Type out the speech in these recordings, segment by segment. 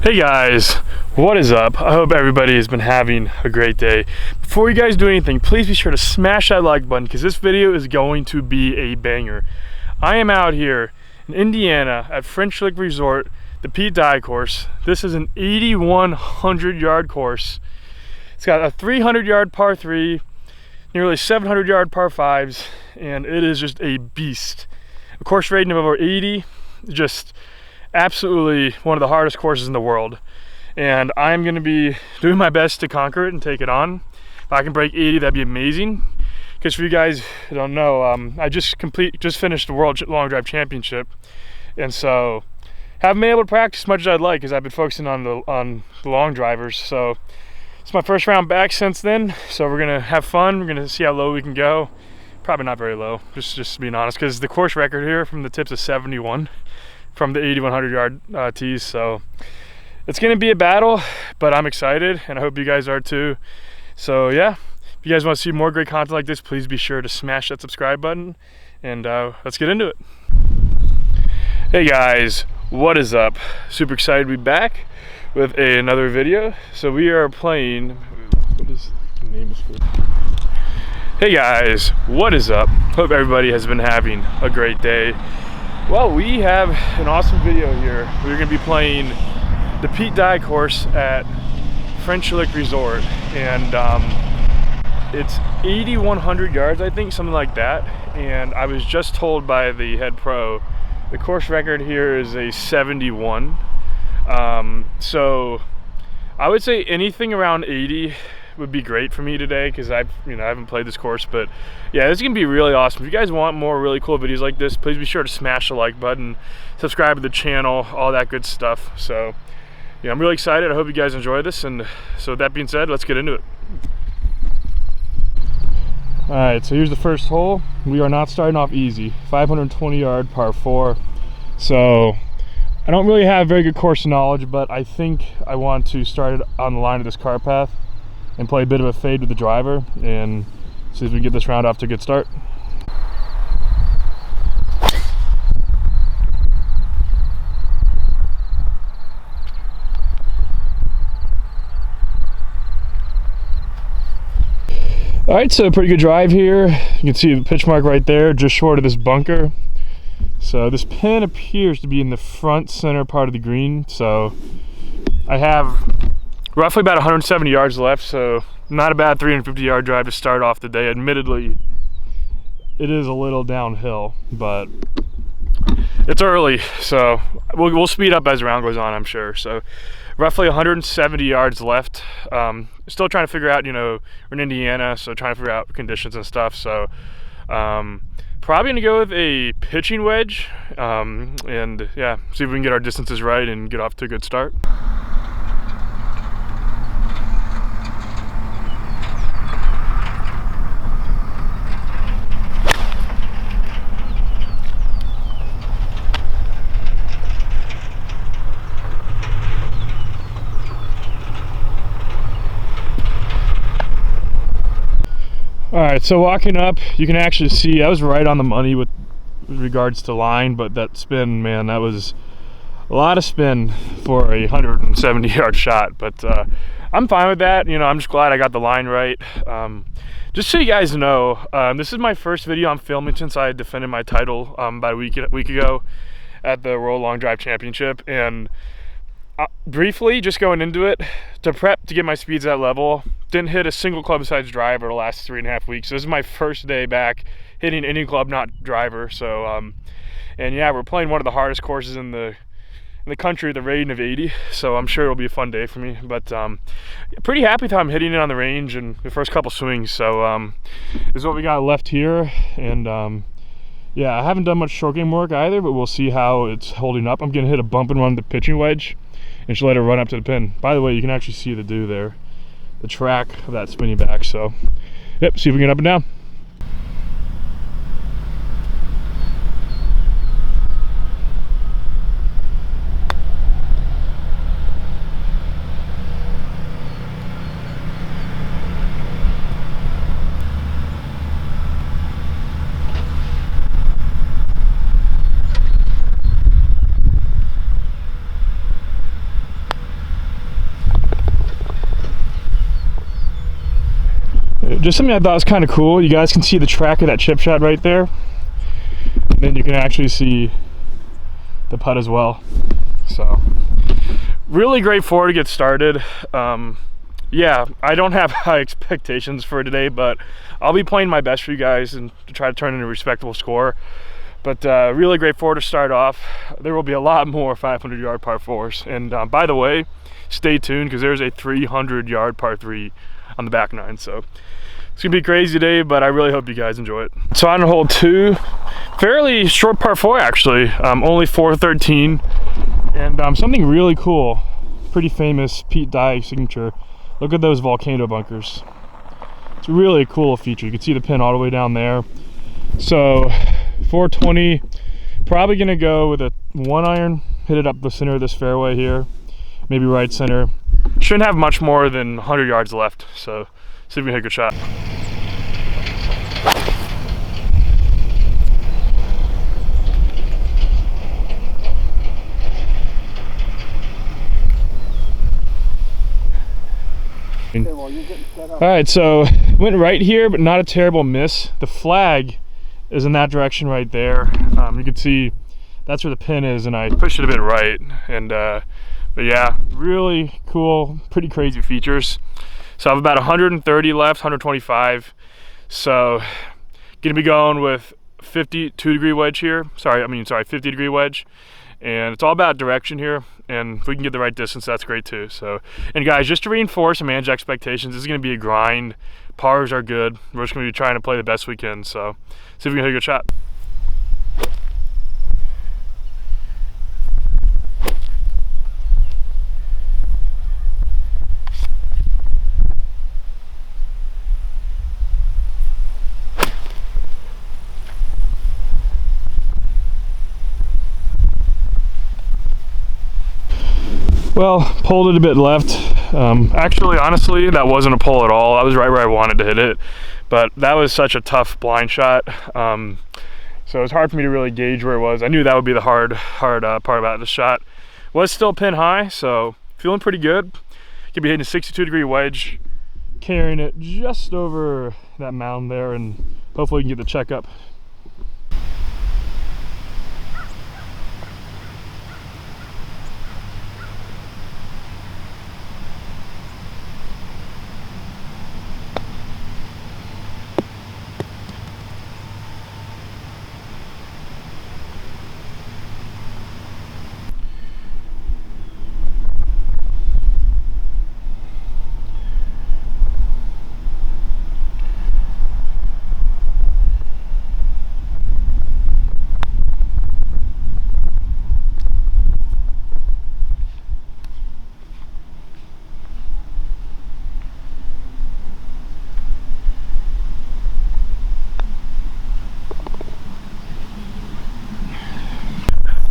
Hey guys, what is up? I hope everybody has been having a great day. Before you guys do anything, please be sure to smash that like button because this video is going to be a banger. I am out here in Indiana at French Lick Resort, the Pete Dye course. This is an 8,100 yard course. It's got a 300 yard par 3, nearly 700 yard par 5s, and it is just a beast. A course rating of over 80, just absolutely one of the hardest courses in the world, and I'm going to be doing my best to conquer it and take it on. If I can break 80, that'd be amazing. Because for you guys who don't know, I just finished the World Long Drive Championship, and so haven't been able to practice as much as I'd like because I've been focusing on the long drivers. So it's my first round back since then, so we're gonna have fun. We're gonna see how low we can go. Probably not very low, just being honest, because the course record here from the tips is 71. From the 8,100 yard tees, so it's gonna be a battle, but I'm excited and I hope you guys are too. So yeah, if you guys want to see more great content like this, please be sure to smash that subscribe button, and let's get into it. Hey guys, what is up? Super excited to be back with another video. So we are playing, what is the name of school? Hey guys, what is up? Hope everybody has been having a great day. Well, we have an awesome video here. We're going to be playing the Pete Dye course at French Lick Resort, and it's 8,100 yards, I think, something like that. And I was just told by the head pro, the course record here is a 71. So I would say anything around 80 would be great for me today, because I haven't played this course. But yeah, this is gonna be really awesome. If you guys want more really cool videos like this, please be sure to smash the like button, subscribe to the channel, all that good stuff. So yeah, I'm really excited. I hope you guys enjoy this, and so with that being said, let's get into it. All right, so here's the first hole. We are not starting off easy. 520 yard par 4. So I don't really have very good course knowledge, but I think I want to start it on the line of this car path and play a bit of a fade with the driver and see if we can get this round off to a good start. All right, so pretty good drive here. You can see the pitch mark right there, just short of this bunker. So this pin appears to be in the front center part of the green. So I have roughly about 170 yards left, so not a bad 350 yard drive to start off the day. Admittedly, it is a little downhill, but it's early, so we'll speed up as the round goes on, I'm sure. So roughly 170 yards left. Still trying to figure out, we're in Indiana, so trying to figure out conditions and stuff. So probably gonna go with a pitching wedge, and yeah, see if we can get our distances right and get off to a good start. All right, so walking up, you can actually see I was right on the money with regards to line, but that spin, man, that was a lot of spin for a 170 yard shot. But I'm fine with that. I'm just glad I got the line right. Just so you guys know, this is my first video I'm filming since I defended my title about a week ago at the World Long Drive Championship. And briefly, just going into it, to prep to get my speeds at that level, didn't hit a single club besides driver the last 3.5 weeks. So this is my first day back hitting any club not driver. So and yeah, we're playing one of the hardest courses in the country, the rating of 80. So I'm sure it'll be a fun day for me. But pretty happy with how I'm hitting it on the range and the first couple swings. So this is what we got left here. And yeah, I haven't done much short game work either, but we'll see how it's holding up. I'm gonna hit a bump and run the pitching wedge and just let it run up to the pin. By the way, you can actually see the dew there, the track of that spinning back. So yep, see if we can get up and down. just something I thought was kind of cool. You guys can see the track of that chip shot right there. And then you can actually see the putt as well. So really great four to get started. Yeah, I don't have high expectations for today, but I'll be playing my best for you guys and to try to turn in a respectable score. But really great four to start off. There will be a lot more 500-yard par fours. And by the way, stay tuned because there's a 300-yard par three on the back nine. So it's gonna be crazy today, but I really hope you guys enjoy it. So on hole 2, fairly short par 4 actually, only 413, and something really cool, pretty famous Pete Dye signature. Look at those volcano bunkers. It's really a cool feature. You can see the pin all the way down there. So 420, probably gonna go with a 1-iron, hit it up the center of this fairway here, maybe right center. Shouldn't have much more than 100 yards left, so see if we can hit a good shot. All right, so went right here, but not a terrible miss. The flag is in that direction right there. You can see that's where the pin is, and I pushed it a bit right. And but yeah, really cool, pretty crazy features. So I have about 130 left, 125. So gonna be going with 52-degree wedge here. Sorry, 50-degree wedge. And it's all about direction here, and if we can get the right distance, that's great too. So, and guys, just to reinforce and manage expectations, this is going to be a grind. Pars are good. We're just going to be trying to play the best we can. So see if we can hit a good shot. Well, pulled it a bit left. Actually, honestly, that wasn't a pull at all. I was right where I wanted to hit it, but that was such a tough blind shot. So it was hard for me to really gauge where it was. I knew that would be the hard part about the shot. Was still pin high, so feeling pretty good. Could be hitting a 62-degree wedge, carrying it just over that mound there, and hopefully we can get the check up.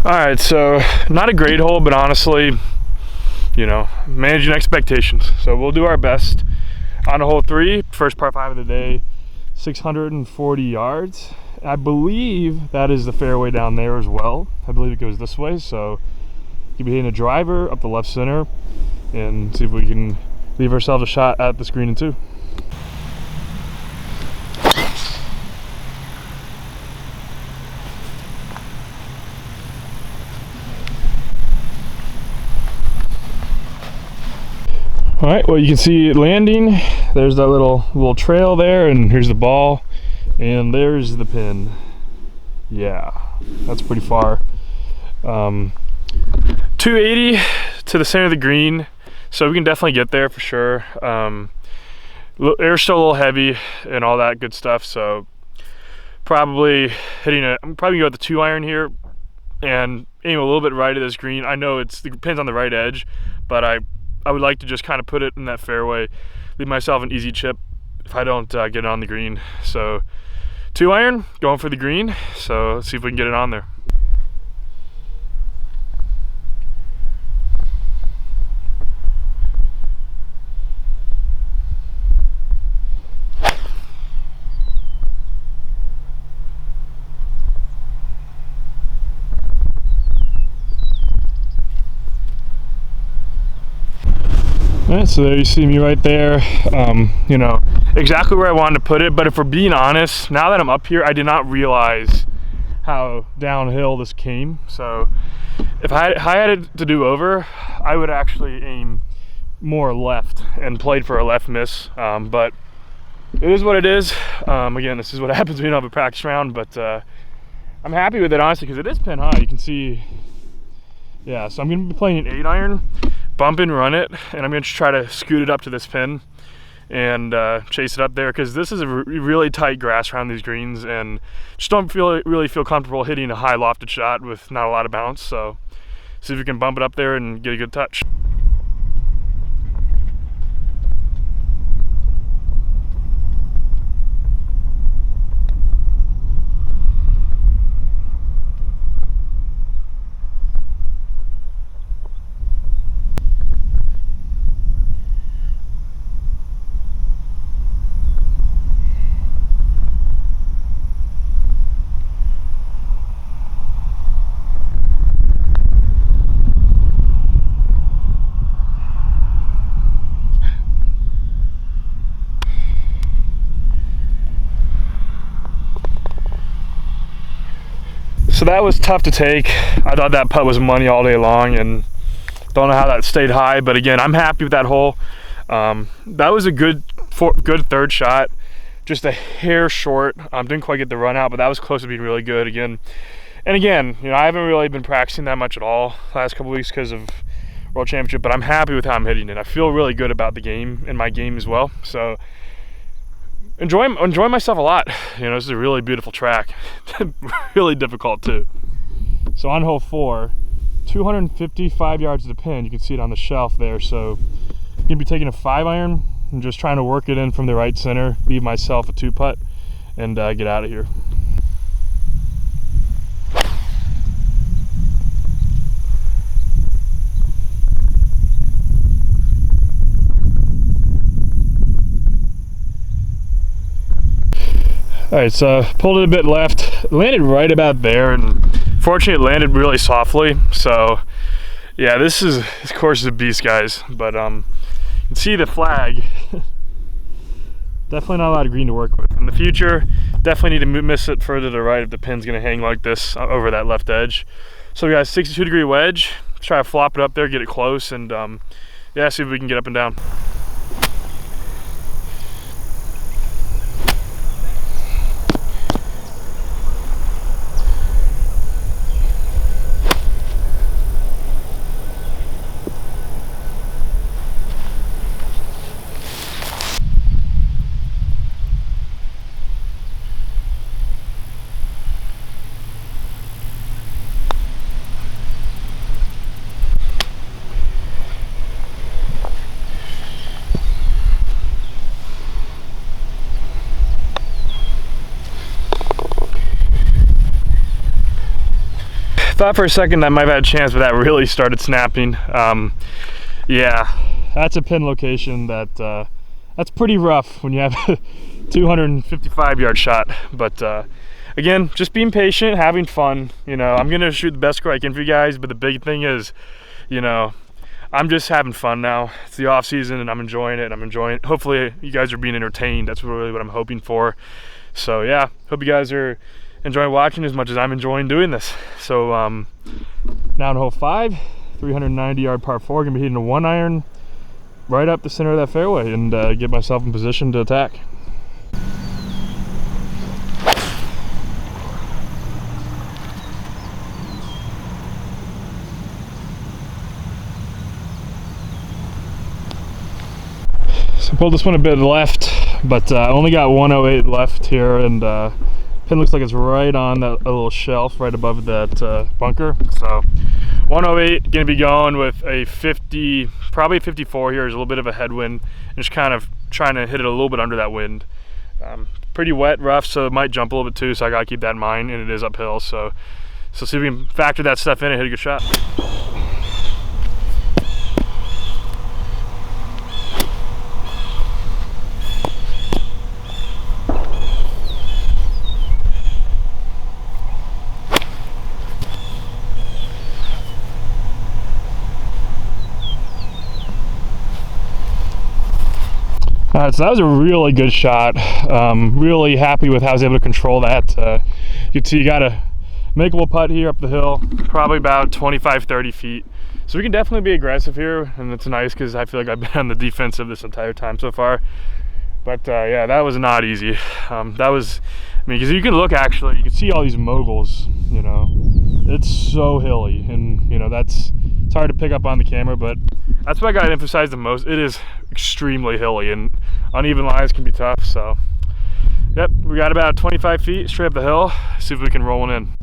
All right, so not a great hole, but honestly, you know, managing expectations. So we'll do our best. On hole 3, first par 5 of the day, 640 yards. I believe that is the fairway down there as well. I believe it goes this way, so you'll be hitting a driver up the left center and see if we can leave ourselves a shot at the green in 2. All right, well, you can see it landing. There's that little trail there, and here's the ball, and there's the pin. Yeah, that's pretty far. 280 to the center of the green, so we can definitely get there for sure. Air's still a little heavy and all that good stuff, so probably I'm probably gonna go with the 2-iron here and aim a little bit right at this green. I know the pin's on the right edge, but I would like to just kind of put it in that fairway, leave myself an easy chip if I don't get it on the green. So 2-iron, going for the green. So let's see if we can get it on there. All right, so there you see me right there. You know, exactly where I wanted to put it, but if we're being honest, now that I'm up here, I did not realize how downhill this came. So if I had it to do over, I would actually aim more left and played for a left miss, but it is what it is. Again, this is what happens when you don't have a practice round, but I'm happy with it, honestly, because it is pin high. You can see, yeah, so I'm going to be playing an 8-iron, bump and run it, and I'm going to try to scoot it up to this pin and chase it up there, because this is a really tight grass around these greens, and just don't really feel comfortable hitting a high lofted shot with not a lot of bounce. So see if we can bump it up there and get a good touch. So that was tough to take. I thought that putt was money all day long, and don't know how that stayed high, but again, I'm happy with that hole. That was a good third shot, just a hair short. Didn't quite get the run out, but that was close to being really good again. And again, you know, I haven't really been practicing that much at all the last couple weeks because of World Championship, but I'm happy with how I'm hitting it. I feel really good about the game and my game as well. So enjoying myself a lot. You know, this is a really beautiful track. Really difficult too. So on hole 4, 255 yards to the pin. You can see it on the shelf there. So I'm gonna be taking a 5-iron and just trying to work it in from the right center, leave myself a 2-putt, and get out of here. All right, so pulled it a bit left, landed right about there, and fortunately it landed really softly. So yeah, this course is a beast, guys. But you can see the flag. Definitely not a lot of green to work with. In the future, definitely need to miss it further to the right if the pin's gonna hang like this over that left edge. So we got a 62-degree wedge. Try to flop it up there, get it close, and yeah, see if we can get up and down. Thought for a second I might have had a chance, but that really started snapping. Yeah, that's a pin location that's pretty rough when you have a 255-yard shot. But again, just being patient, having fun. You know, I'm gonna shoot the best score I can for you guys, but the big thing is, you know, I'm just having fun now. It's the off season, and I'm enjoying it. Hopefully, you guys are being entertained. That's really what I'm hoping for. So yeah, hope you guys are enjoying watching as much as I'm enjoying doing this. So now in hole 5, 390-yard par 4, gonna be hitting a 1-iron right up the center of that fairway and get myself in position to attack. So pulled this one a bit left, but I only got 108 left here, and pin looks like it's right on that little shelf right above that bunker. So 108, gonna be going with a 50, probably 54 here. There's a little bit of a headwind, and just kind of trying to hit it a little bit under that wind. Pretty wet, rough, so it might jump a little bit too, so I gotta keep that in mind, and it is uphill. So see if we can factor that stuff in and hit a good shot. All All right, so that was a really good shot. Really happy with how I was able to control that. You can see you got a makeable putt here up the hill, probably about 25-30 feet. So we can definitely be aggressive here, and it's nice because I feel like I've been on the defensive this entire time so far. But yeah, that was not easy. That was, I mean, because you can look actually, you can see all these moguls, you know. It's so hilly, and you know, it's hard to pick up on the camera, but that's what I got to emphasize the most. It is extremely hilly, and uneven lines can be tough. So, yep, we got about 25 feet straight up the hill. See if we can roll one in.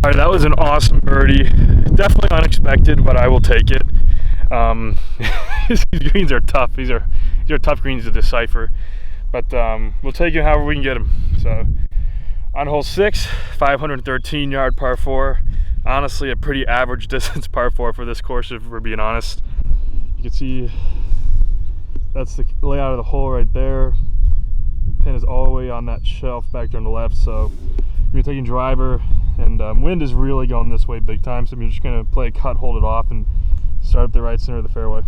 All right, that was an awesome birdie. Definitely unexpected, but I will take it. These greens are tough. These are tough greens to decipher, but we'll take it however we can get them. So on hole 6, 513-yard par 4. Honestly, a pretty average distance par 4 for this course, if we're being honest. You can see that's the layout of the hole right there. The pin is all the way on that shelf back there on the left. So you're taking driver, and wind is really going this way big time, so I'm just going to play a cut, hold it off, and start at the right center of the fairway.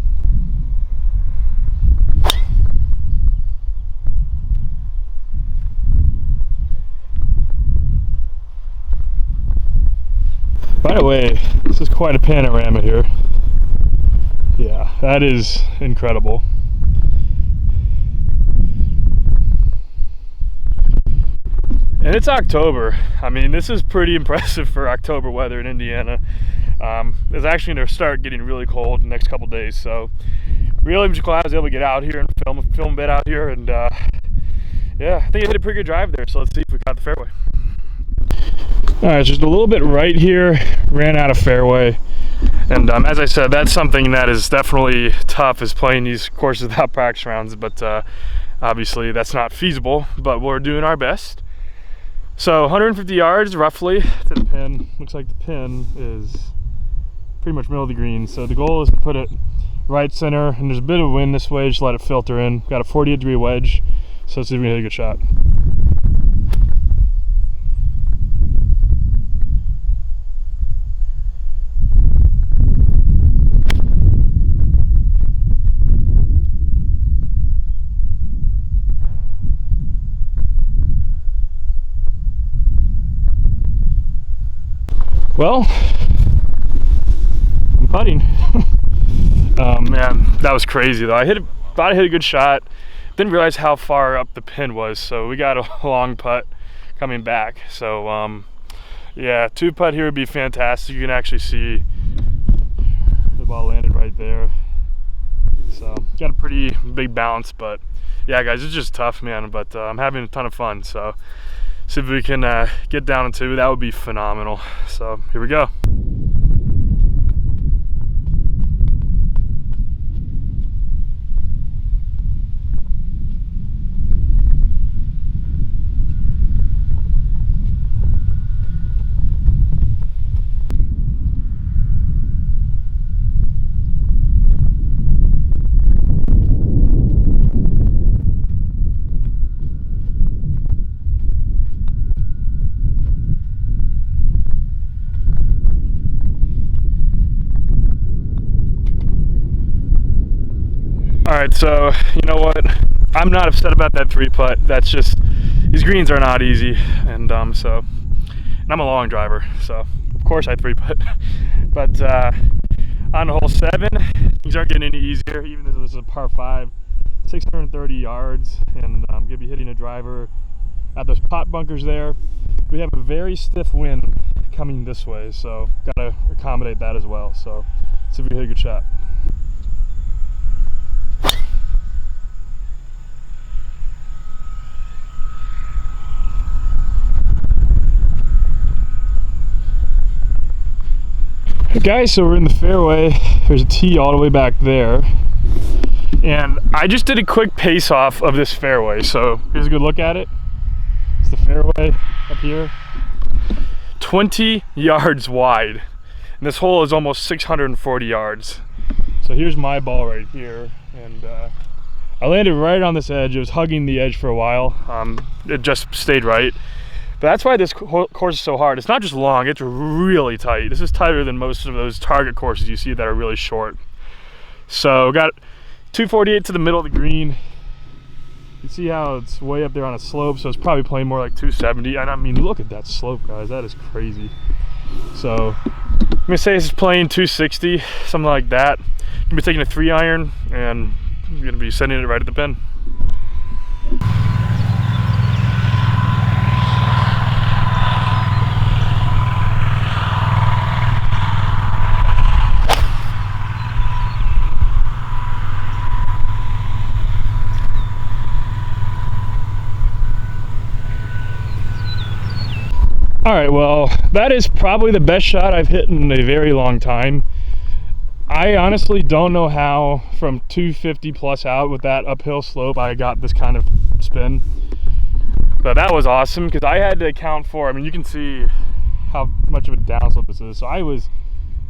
By the way, this is quite a panorama here. Yeah, that is incredible. And it's October. I mean, this is pretty impressive for October weather in Indiana. It's actually going to start getting really cold in the next couple days. So really, I'm just glad I was able to get out here and film a bit out here. And yeah, I think I hit a pretty good drive there. So let's see if we got the fairway. All right, just a little bit right here, ran out of fairway. And as I said, that's something that is definitely tough, is playing these courses without practice rounds. But obviously that's not feasible, but we're doing our best. So 150 yards roughly to the pin. Looks like the pin is pretty much middle of the green. So the goal is to put it right center, and there's a bit of wind this way, just let it filter in. Got a 48-degree wedge, so let's see if we can hit a good shot. Well, I'm putting. Man, that was crazy though. Thought I hit a good shot. Didn't realize how far up the pin was, so we got a long putt coming back. So yeah, 2-putt here would be fantastic. You can actually see the ball landed right there. So got a pretty big bounce, but yeah, guys, it's just tough, man. But I'm having a ton of fun. So see if we can get down to 2. That would be phenomenal. So here we go. All right, so you know what? I'm not upset about that 3-putt. That's just, these greens are not easy, and I'm a long driver, so of course I 3-putt. But on hole 7, things aren't getting any easier. Even though this is a par 5, 630 yards, and I'm gonna be hitting a driver at those pot bunkers there. We have a very stiff wind coming this way, so gotta accommodate that as well. So let's see if we hit a good shot. Guys, so we're in the fairway. There's a tee all the way back there, and I just did a quick pace off of this fairway. So here's a good look at it. It's the fairway up here, 20 yards wide, and this hole is almost 640 yards. So here's my ball right here, and I landed right on this edge. It was hugging the edge for a while. It just stayed right. But that's why this course is so hard. It's not just long, it's really tight. This is tighter than most of those target courses you see that are really short. So got 248 to the middle of the green. You can see how it's way up there on a slope, so it's probably playing more like 270. And I mean, look at that slope, guys. That is crazy. So I'm gonna say this is playing 260, something like that. I'm gonna be taking a 3-iron, and I'm gonna be sending it right at the pin. All right, well, that is probably the best shot I've hit in a very long time. I honestly don't know how from 250 plus out with that uphill slope I got this kind of spin. But that was awesome because I had to account for, I mean, you can see how much of a downslope this is. So I was,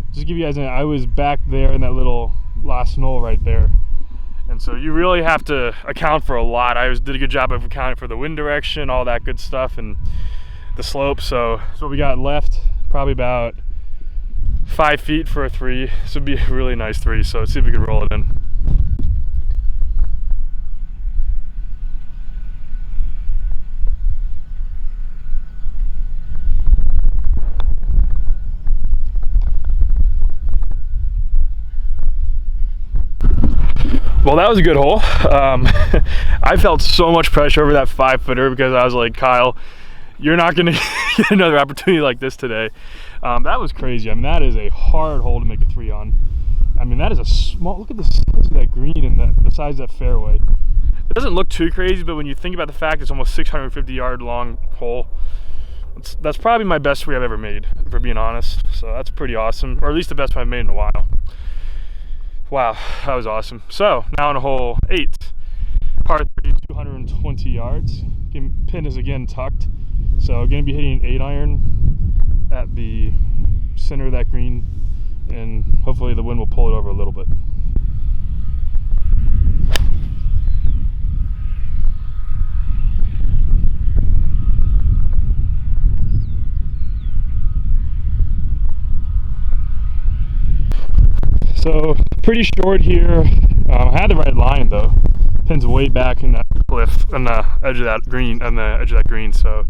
just to give you guys an idea, I was back there in that little last knoll right there. And so you really have to account for a lot. I did a good job of accounting for the wind direction, all that good stuff, and the slope. So what we got left, probably about 5 feet for a 3. This would be a really nice 3, so let's see if we can roll it in. Well, that was a good hole. I felt so much pressure over that 5-footer because I was like, Kyle, you're not going to get another opportunity like this today. That was crazy. I mean, that is a hard hole to make a 3 on. I mean, that is a small, look at the size of that green and the size of that fairway. It doesn't look too crazy, but when you think about the fact it's almost 650-yard long hole, that's probably my best 3 I've ever made, for being honest. So that's pretty awesome, or at least the best I've made in a while. Wow, that was awesome. So now on hole 8, par 3, 220 yards. Pin is again tucked. So I'm going to be hitting an 8-iron at the center of that green, and hopefully the wind will pull it over a little bit. So pretty short here. I had the right line though. Pin's way back in that cliff on the edge of that green, so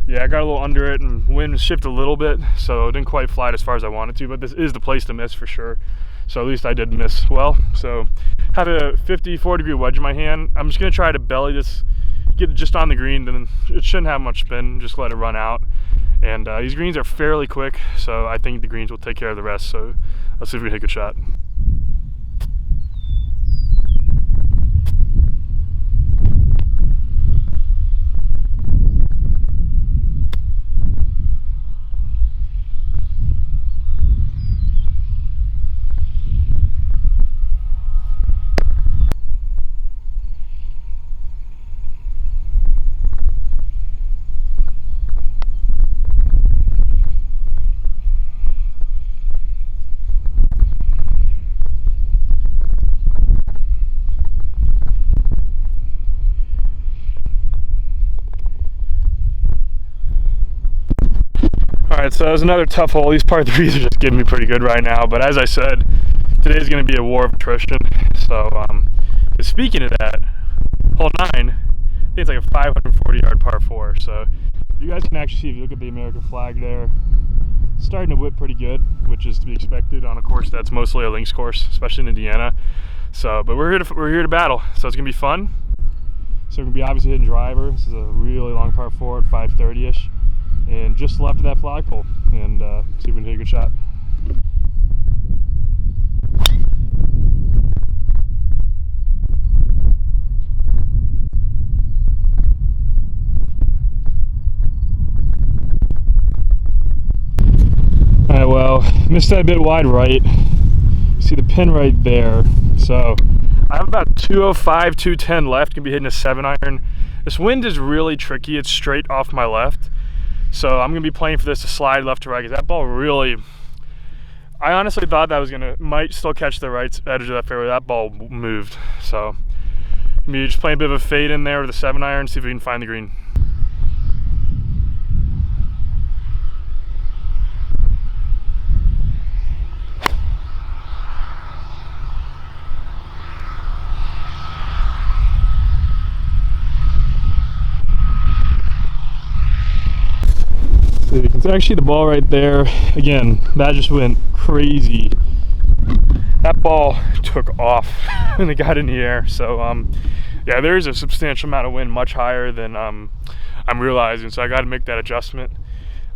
yeah, I got a little under it and wind shifted a little bit, so it didn't quite fly it as far as I wanted to, but this is the place to miss for sure. So at least I did miss well. So have a 54 degree wedge in my hand. I'm just gonna try to belly this, get it just on the green, then it shouldn't have much spin, just let it run out. And these greens are fairly quick, so I think the greens will take care of the rest. So let's see if we can hit a good shot. Alright, so that was another tough hole. These par 3s are just getting me pretty good right now, but as I said, today's going to be a war of attrition. So, speaking of that, hole 9, I think it's like a 540-yard par 4. So, you guys can actually see, if you look at the American flag there, it's starting to whip pretty good, which is to be expected on a course that's mostly a links course, especially in Indiana. So, but we're here to battle, so it's going to be fun. So, we're going to be obviously hitting driver. This is a really long par 4 at 530-ish. And just left of that flagpole, and see if we can hit a good shot. Alright, well, missed that a bit wide right. See the pin right there. So I have about 205, 210 left. Gonna be hitting a 7-iron. This wind is really tricky. It's straight off my left. So I'm gonna be playing for this to slide left to right, because that ball really, I honestly thought that might still catch the right edge of that fairway. That ball moved. So maybe just playing a bit of a fade in there with a 7-iron, see if we can find the green. So you can see actually the ball right there. Again, that just went crazy. That ball took off and it got in the air. So yeah, there's a substantial amount of wind, much higher than I'm realizing. So I got to make that adjustment.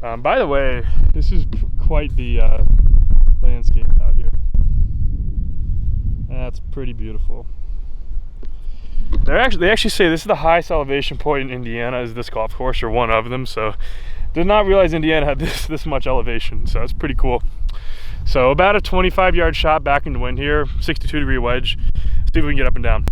By the way, this is quite the landscape out here. That's pretty beautiful. They actually say this is the highest elevation point in Indiana, is this golf course, or one of them. So did not realize Indiana had this much elevation. So it's pretty cool. So about a 25-yard shot back into wind here, 62-degree wedge. See if we can get up and down.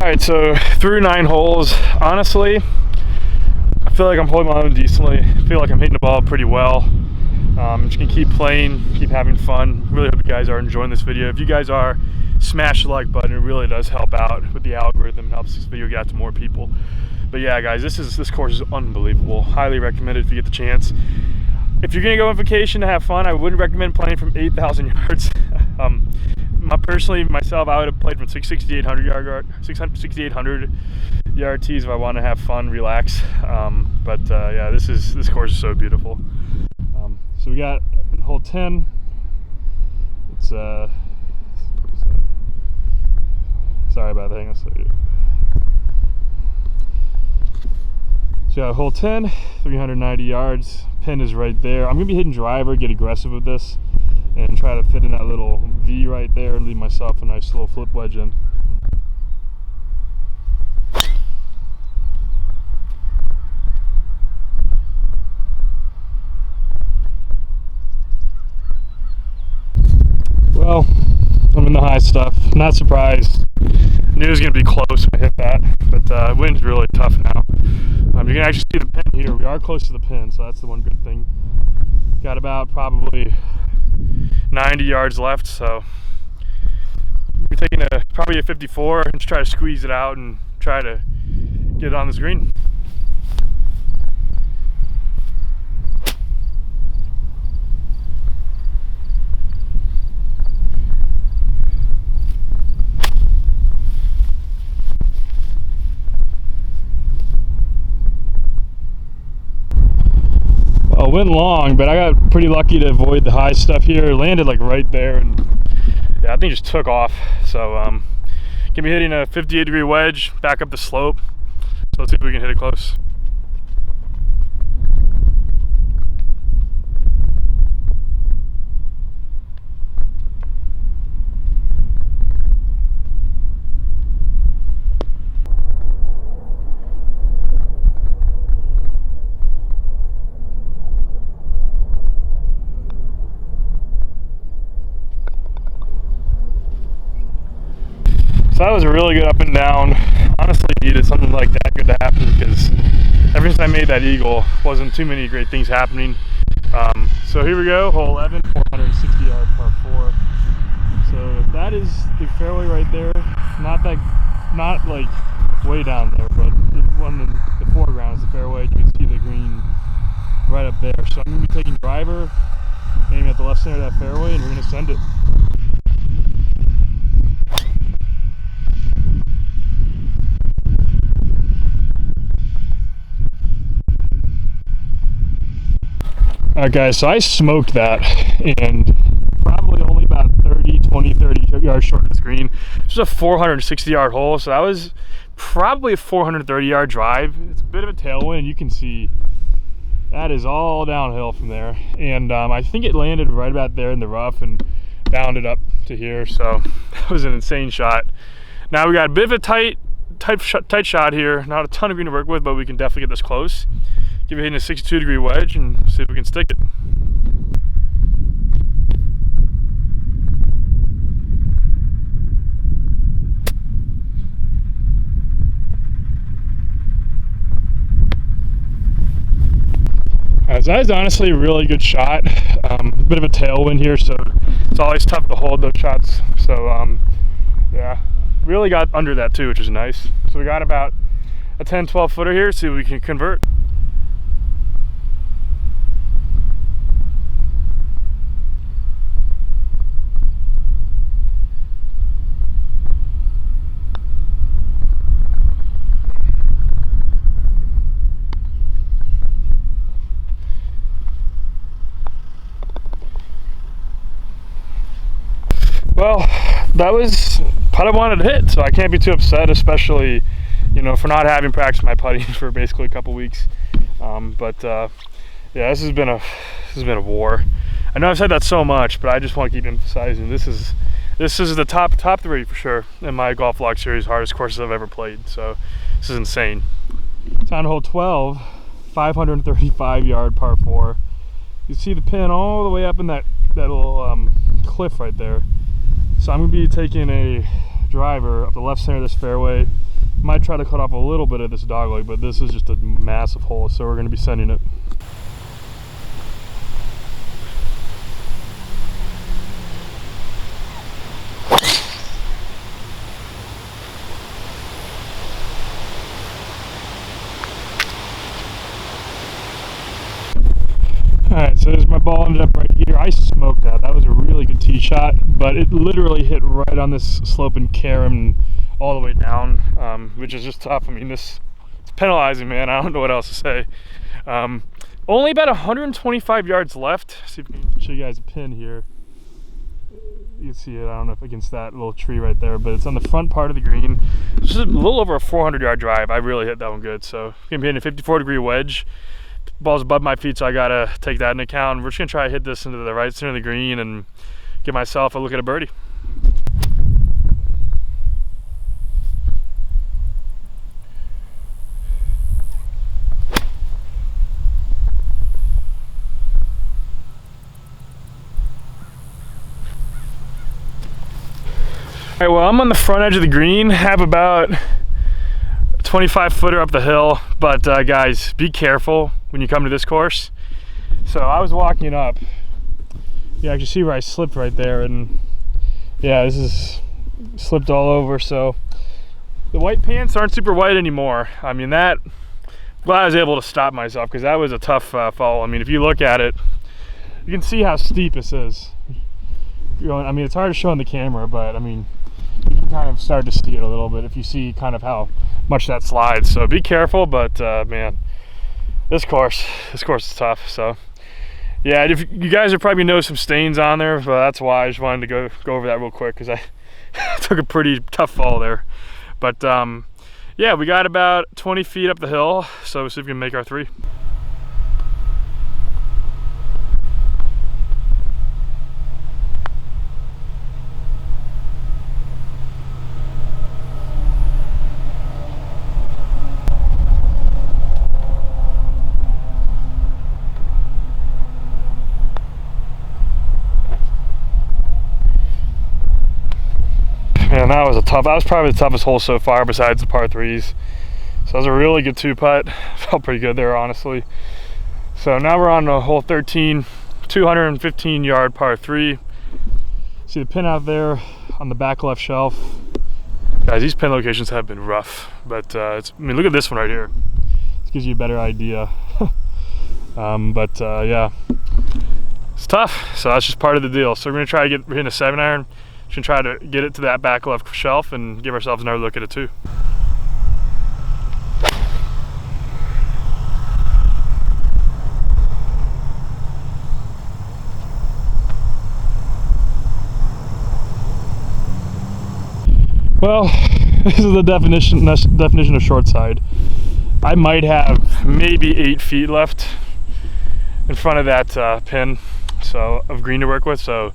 All right, so through 9 holes, honestly, I feel like I'm holding my own decently. I feel like I'm hitting the ball pretty well. Just gonna keep playing, keep having fun. Really hope you guys are enjoying this video. If you guys are, smash the like button. It really does help out with the algorithm. It helps this video get out to more people. But yeah, guys, this course is unbelievable. Highly recommended if you get the chance. If you're gonna go on vacation to have fun, I wouldn't recommend playing from 8,000 yards. Personally, myself, I would have played from 6,800 yard tees if I want to have fun, relax. Yeah, this course is so beautiful. So we got hole 10. It's sorry about that. Hang on a second. So hole 10, 390 yards. Pin is right there. I'm gonna be hitting driver, get aggressive with this, and try to fit in that little V right there and leave myself a nice little flip wedge in. Well, I'm in the high stuff. Not surprised. Knew it was going to be close when I hit that, but wind's really tough now. You can actually see the pin here. We are close to the pin, so that's the one good thing. Got about probably 90 yards left, so we're taking probably a 54 and just try to squeeze it out and try to get it on this green. Well, went long, but I got pretty lucky to avoid the high stuff here. It landed like right there, and yeah, I think just took off. So gonna be hitting a 58-degree wedge back up the slope. So let's see if we can hit it close. So that was a really good up and down. Honestly needed something like that good to happen, because ever since I made that eagle, wasn't too many great things happening. So here we go, hole 11, 460 yard par 4. So that is the fairway right there. Not like way down there, but the one in the foreground is the fairway. You can see the green right up there. So I'm gonna be taking driver, aiming at the left center of that fairway, and we're gonna send it. Alright guys, so I smoked that, and probably only about 30 yards short of this green. This was a 460 yard hole, so that was probably a 430 yard drive. It's a bit of a tailwind. You can see That is all downhill from there, and I think it landed right about there in the rough and bounded up to here. So that was an insane shot. Now we got a bit of a tight shot here. Not a ton of green to work with, but we can definitely get this close. Give it hitting a 62-degree wedge and see if we can stick it. So that is honestly a really good shot. A bit of a tailwind here, so it's always tough to hold those shots. So yeah, really got under that too, which is nice. So we got about a 10-12 footer here, see if we can convert. Well, that was putt I wanted to hit, so I can't be too upset, especially, you know, for not having practiced my putting for basically a couple weeks. Yeah, this has been a war. I know I've said that so much, but I just want to keep emphasizing this is the top three for sure in my golf vlog series, hardest courses I've ever played. So this is insane. It's on hole 12, 535 yard par 4. You see the pin all the way up in that little cliff right there. So I'm going to be taking a driver up the left center of this fairway. Might try to cut off a little bit of this dogleg, but this is just a massive hole, so we're going to be sending it. Alright, so there's my ball, ended up right here. I smoked that. That was a really good tee shot, but it literally hit right on this sloping carom all the way down, which is just tough. I mean, it's penalizing, man. I don't know what else to say. Only about 125 yards left. See if we can show you guys a pin here. You can see it, I don't know if against that little tree right there, but it's on the front part of the green. It's just a little over a 400 yard drive. I really hit that one good. So I'm gonna be hitting a 54-degree wedge. Ball's above my feet, so I gotta take that into account. We're just gonna try to hit this into the right center of the green and give myself a look at a birdie. All right, well, I'm on the front edge of the green, have about 25 footer up the hill, but guys, be careful when you come to this course. So I was walking up, you actually see where I slipped right there, and yeah, this is slipped all over. So the white pants aren't super white anymore. I mean, that, glad I was able to stop myself, because that was a tough fall. I mean, if you look at it, you can see how steep this is. I mean, it's hard to show on the camera, but I mean, you can kind of start to see it a little bit if you see kind of how much that slides. So be careful, but man, this course is tough. So yeah, if you guys have probably noticed some stains on there, but that's why I just wanted to go over that real quick, because I took a pretty tough fall there. But yeah, we got about 20 feet up the hill, so we'll see if we can make our three. Man, that was probably the toughest hole so far besides the par threes. So that was a really good two putt. Felt pretty good there, honestly. So now we're on hole 13, 215 yard par three. See the pin out there on the back left shelf. Guys, these pin locations have been rough, but I mean, look at this one right here. This gives you a better idea. Yeah, it's tough. So that's just part of the deal. So we're gonna try to we're hitting a 7-iron. Should try to get it to that back left shelf and give ourselves another look at it too. Well, this is the definition of short side. I might have maybe 8 feet left in front of that pin of green to work with. So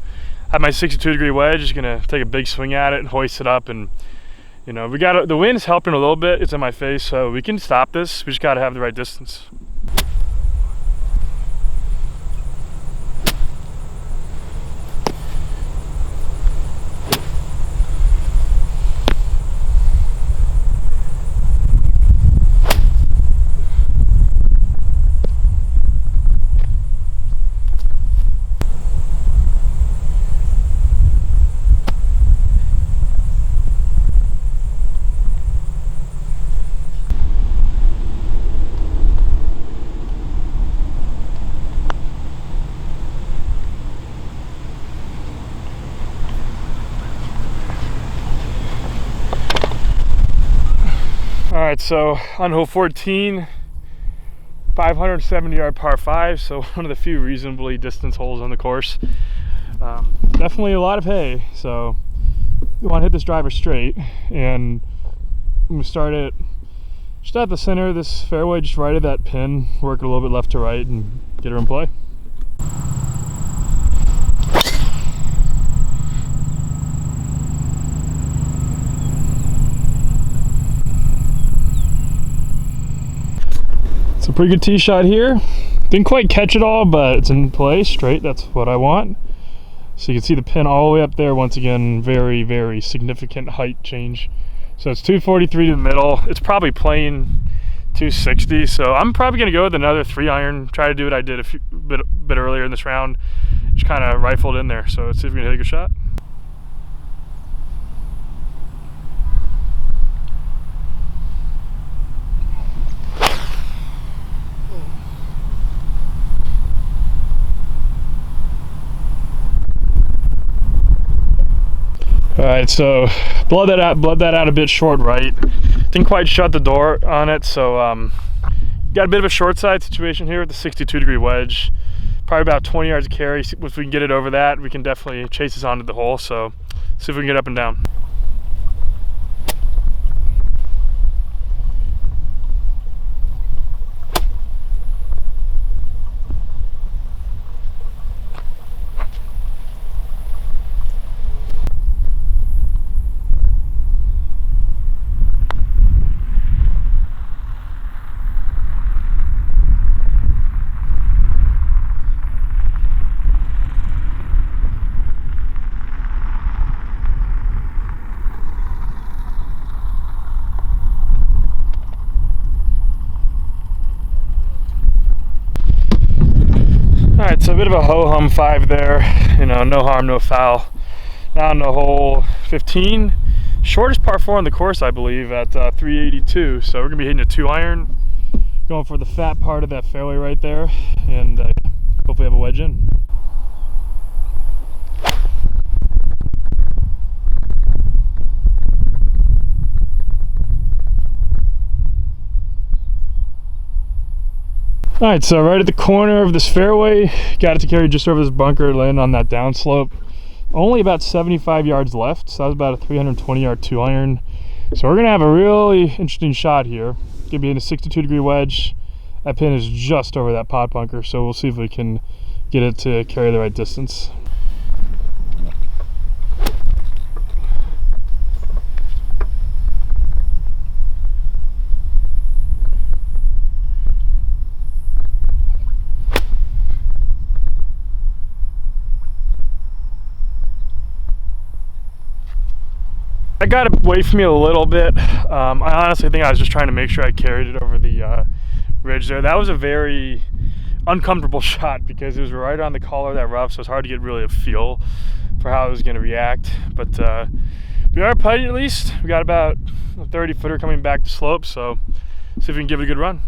I have my 62-degree wedge, just gonna take a big swing at it and hoist it up. And you know, the wind's helping a little bit, it's in my face, so we can stop this. We just gotta have the right distance. All right, so on hole 14, 570-yard par 5, so one of the few reasonably distance holes on the course. Definitely a lot of hay, so we want to hit this driver straight, and I'm going to start it just at the center of this fairway, just right of that pin, work it a little bit left to right, and get her in play. It's a pretty good tee shot here. Didn't quite catch it all, but it's in play straight. That's what I want. So you can see the pin all the way up there. Once again, very, very significant height change. So it's 243 to the middle. It's probably playing 260. So I'm probably going to go with another 3-iron. Try to do what I did a bit earlier in this round. Just kind of rifled in there. So let's see if we can hit a good shot. All right, so bled that out a bit short right. Didn't quite shut the door on it, so got a bit of a short side situation here with the 62-degree wedge. Probably about 20 yards of carry. If we can get it over that, we can definitely chase this onto the hole. So see if we can get up and down. Alright, so a bit of a ho-hum 5 there, you know, no harm, no foul. Now on the hole 15, shortest par 4 on the course, I believe, at 382. So we're going to be hitting a 2-iron, going for the fat part of that fairway right there, and hopefully have a wedge in. All right, so right at the corner of this fairway, got it to carry just over this bunker, land on that downslope. Only about 75 yards left, so that was about a 320-yard 2-iron. So we're gonna have a really interesting shot here. Gonna be in a 62-degree wedge. That pin is just over that pot bunker, so we'll see if we can get it to carry the right distance. I got away from me a little bit. I honestly think I was just trying to make sure I carried it over the ridge there. That was a very uncomfortable shot because it was right on the collar of that rough, so it's hard to get really a feel for how it was going to react. But we are putting at least. We got about a 30-footer coming back to slope, so see if we can give it a good run.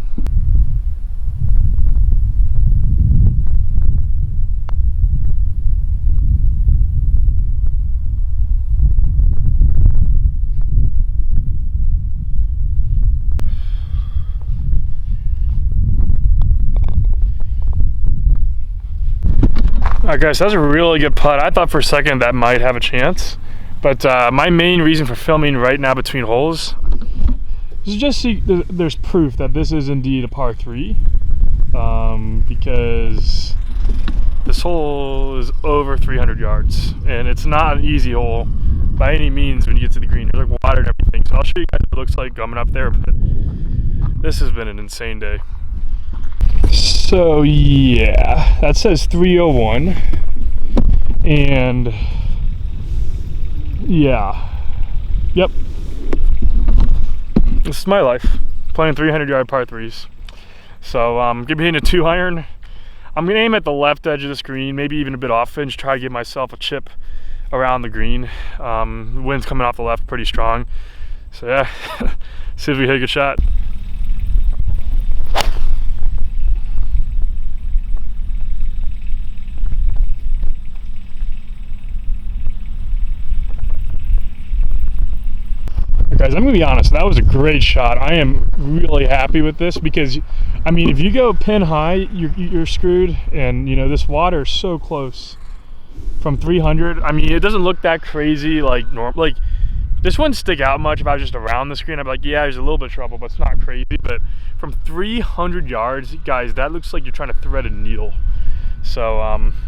Alright guys, that was a really good putt. I thought for a second that might have a chance, but my main reason for filming right now between holes is just see there's proof that this is indeed a par 3. because this hole is over 300 yards, and it's not an easy hole by any means when you get to the green. There's like water and everything, so I'll show you guys what it looks like coming up there, but this has been an insane day. So yeah, that says 301, and yeah, yep, this is my life, playing 300-yard par threes. So I'm gonna be hitting a 2-iron. I'm gonna aim at the left edge of the green, maybe even a bit off and try to give myself a chip around the green. The wind's coming off the left pretty strong, so yeah, see if we hit a good shot. Guys, I'm gonna be honest, that was a great shot. I am really happy with this because, I mean, if you go pin high, you're screwed, and you know, this water is so close from 300. I mean, it doesn't look that crazy like normal. Like, this wouldn't stick out much if I was just around the screen. I'd be like, yeah, there's a little bit of trouble, but it's not crazy. But from 300 yards, guys, that looks like you're trying to thread a needle. So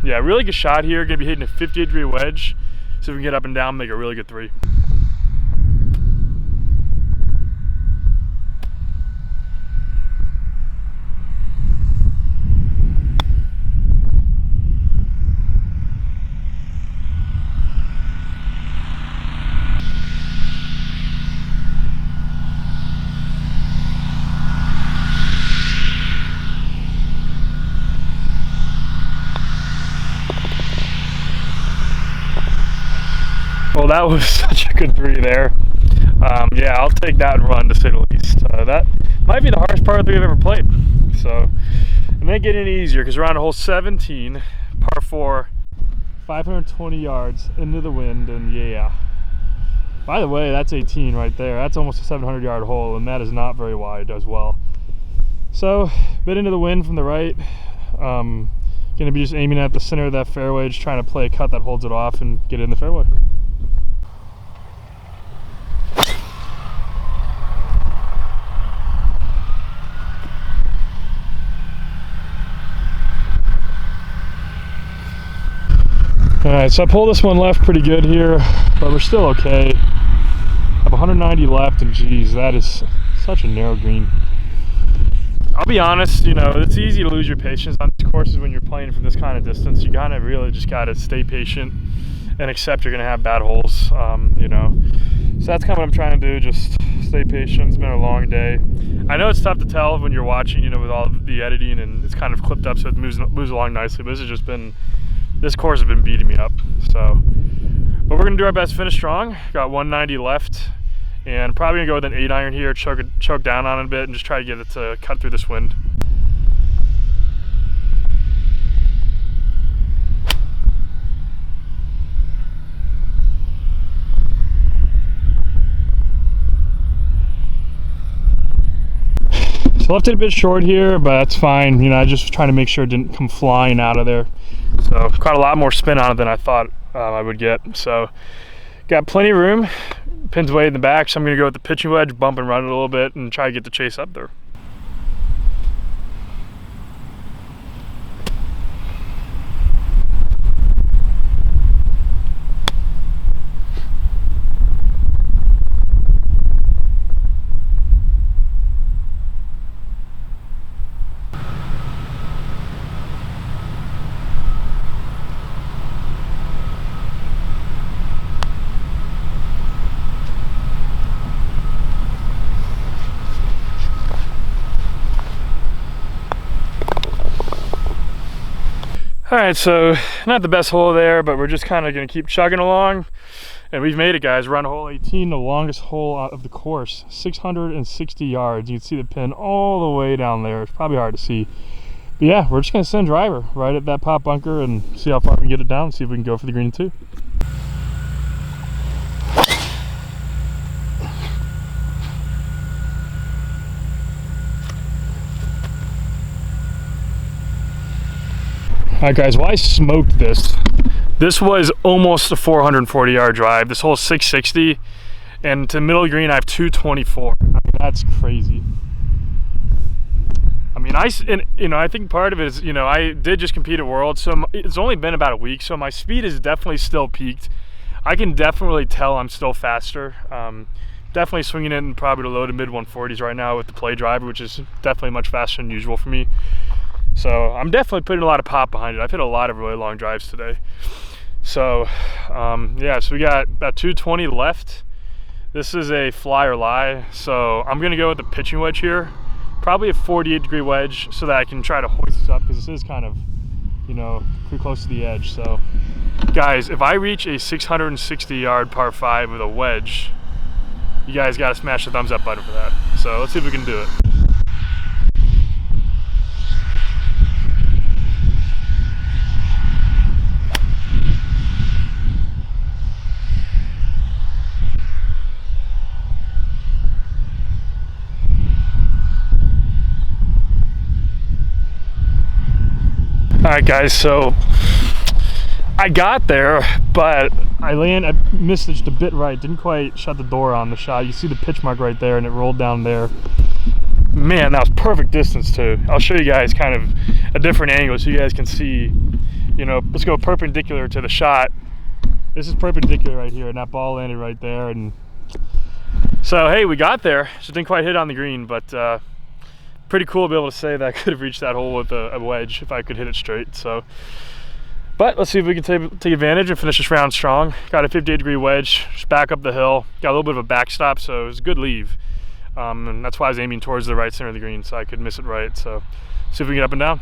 yeah, really good shot here. Gonna be hitting a 58-degree wedge, so we can get up and down, make a really good three. Well, that was such a good three there. Yeah, I'll take that run to say the least. That might be the hardest par three I've ever played. So it may get any easier because we're on hole 17, par 4, 520 yards into the wind, and yeah. By the way, that's 18 right there. That's almost a 700-yard hole, and that is not very wide as well. So, bit into the wind from the right. Gonna be just aiming at the center of that fairway, just trying to play a cut that holds it off and get it in the fairway. Alright, so I pulled this one left pretty good here, but we're still okay. I have 190 left, and geez, that is such a narrow green. I'll be honest, you know, it's easy to lose your patience on these courses when you're playing from this kind of distance. You kind of really just got to stay patient and accept you're going to have bad holes, you know. So that's kind of what I'm trying to do, just stay patient. It's been a long day. I know it's tough to tell when you're watching, you know, with all the editing, and it's kind of clipped up so it moves along nicely, but this has just been, this course has been beating me up. So, but we're gonna do our best to finish strong. Got 190 left, and probably gonna go with an 8-iron here, choke down on it a bit, and just try to get it to cut through this wind. So left it a bit short here, but that's fine. You know, I just was trying to make sure it didn't come flying out of there. So caught a lot more spin on it than I thought I would get. So got plenty of room. Pin's way in the back, so I'm gonna go with the pitching wedge, bump and run it a little bit, and try to get the chase up there. All right, so not the best hole there, but we're just kind of gonna keep chugging along, and we've made it, guys. We're on hole 18, the longest hole out of the course, 660 yards. You can see the pin all the way down there. It's probably hard to see, but yeah, we're just gonna send driver right at that pop bunker and see how far we can get it down, see if we can go for the green too. All right, guys, well, I smoked this. This was almost a 440-yard drive. This hole is 660, and to middle green, I have 224. I mean, that's crazy. I mean, I think part of it is, I did just compete at Worlds, so it's only been about a week, so my speed is definitely still peaked. I can definitely tell I'm still faster. Definitely swinging in probably the low to mid 140s right now with the play driver, which is definitely much faster than usual for me. So I'm definitely putting a lot of pop behind it. I've hit a lot of really long drives today. So yeah, so we got about 220 left. This is a fly or lie, so I'm gonna go with the pitching wedge here. Probably a 48-degree wedge so that I can try to hoist this up, because this is kind of, pretty close to the edge. So guys, if I reach a 660-yard par 5 with a wedge, you guys gotta smash the thumbs up button for that. So let's see if we can do it. Alright guys, so I got there, but I missed just a bit right, didn't quite shut the door on the shot. You see the pitch mark right there and it rolled down there. Man, that was perfect distance too. I'll show you guys kind of a different angle so you guys can see, let's go perpendicular to the shot. This is perpendicular right here and that ball landed right there. And so hey, we got there, just didn't quite hit on the green, but pretty cool to be able to say that I could have reached that hole with a wedge if I could hit it straight. So, but let's see if we can take advantage and finish this round strong. Got a 58-degree wedge, just back up the hill. Got a little bit of a backstop, so it was a good leave. And that's why I was aiming towards the right center of the green, so I could miss it right. So, see if we can get up and down.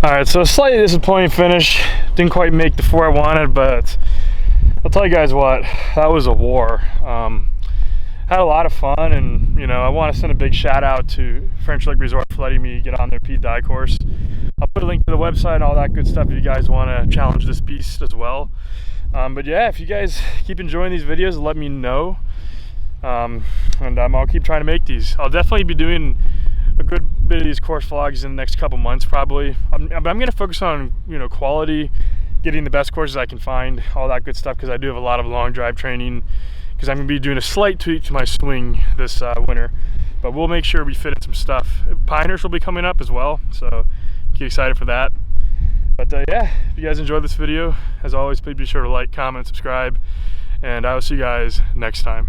Alright, so a slightly disappointing finish. Didn't quite make the 4 I wanted, but I'll tell you guys what, that was a war. Had a lot of fun, and I want to send a big shout out to French Lake Resort for letting me get on their Pete Dye course. I'll put a link to the website and all that good stuff if you guys want to challenge this beast as well. But yeah, if you guys keep enjoying these videos, let me know. And I'll keep trying to make these. I'll definitely be doing a good bit of these course vlogs in the next couple months probably. I'm going to focus on quality, getting the best courses I can find, all that good stuff, because I do have a lot of long drive training, because I'm going to be doing a slight tweak to my swing this winter. But we'll make sure we fit in some stuff. Pinehurst will be coming up as well, so get excited for that. But yeah, if you guys enjoyed this video, as always, please be sure to like, comment, subscribe, and I will see you guys next time.